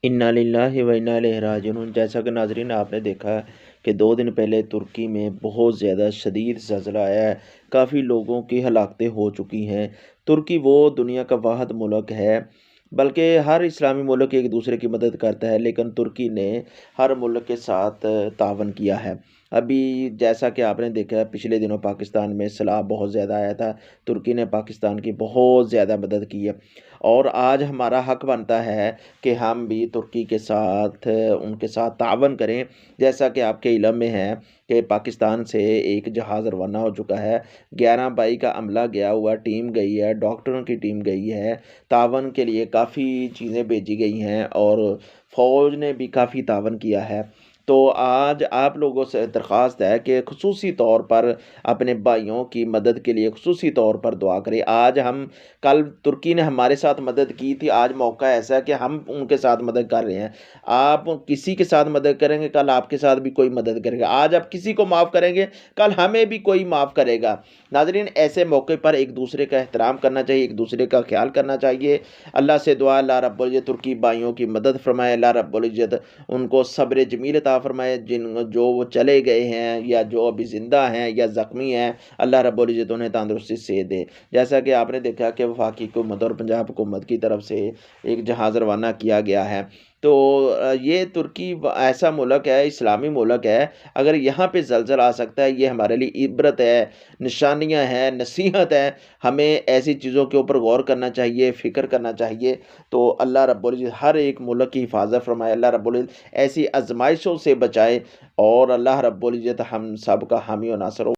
انا للہ و انا الیہ راجعون۔ جیسا کہ ناظرین آپ نے دیکھا کہ 2 دن پہلے ترکی میں بہت زیادہ شدید زلزلہ آیا ہے، کافی لوگوں کی ہلاکتیں ہو چکی ہیں۔ ترکی وہ دنیا کا واحد ملک ہے، بلکہ ہر اسلامی ملک ایک دوسرے کی مدد کرتا ہے، لیکن ترکی نے ہر ملک کے ساتھ تعاون کیا ہے۔ ابھی جیسا کہ آپ نے دیکھا ہے پچھلے دنوں پاکستان میں سیلاب بہت زیادہ آیا تھا، ترکی نے پاکستان کی بہت زیادہ مدد کی ہے، اور آج ہمارا حق بنتا ہے کہ ہم بھی ترکی کے ساتھ ان کے ساتھ تعاون کریں۔ جیسا کہ آپ کے علم میں ہے کہ پاکستان سے ایک جہاز روانہ ہو چکا ہے، 11 مئی کا عملہ گیا ہوا، ٹیم گئی ہے، ڈاکٹروں کی ٹیم گئی ہے، تعاون کے لیے کافی چیزیں بھیجی گئی ہیں، اور فوج نے بھی کافی تعاون کیا ہے۔ تو آج آپ لوگوں سے درخواست ہے کہ خصوصی طور پر اپنے بھائیوں کی مدد کے لیے خصوصی طور پر دعا کریں۔ کل ترکی نے ہمارے ساتھ مدد کی تھی، آج موقع ایسا ہے کہ ہم ان کے ساتھ مدد کر رہے ہیں۔ آپ کسی کے ساتھ مدد کریں گے، کل آپ کے ساتھ بھی کوئی مدد کرے گا۔ آج آپ کسی کو معاف کریں گے، کل ہمیں بھی کوئی معاف کرے گا۔ ناظرین، ایسے موقع پر ایک دوسرے کا احترام کرنا چاہیے، ایک دوسرے کا خیال کرنا چاہیے۔ اللہ سے دعا اللہ رب العزت ترکی بھائیوں کی مدد فرمائے، اللہ رب العزت ان کو صبر جمیل عطا فرمائے، جو وہ چلے گئے ہیں یا جو ابھی زندہ ہیں یا زخمی ہیں، اللہ رب العزت انہیں تندرستی سے دے۔ جیسا کہ آپ نے دیکھا کہ وفاقی حکومت اور پنجاب حکومت کی طرف سے ایک جہاز روانہ کیا گیا ہے۔ تو یہ ترکی ایسا ملک ہے، اسلامی ملک ہے، اگر یہاں پہ زلزلہ آ سکتا ہے، یہ ہمارے لیے عبرت ہے، نشانیاں ہیں، نصیحت ہے۔ ہمیں ایسی چیزوں کے اوپر غور کرنا چاہیے، فکر کرنا چاہیے۔ تو اللہ رب العزت ہر ایک ملک کی حفاظت فرمائے، اللہ رب العزت ایسی آزمائشوں سے بچائے، اور اللہ رب العزت ہم سب کا حامی و ناصر ہو۔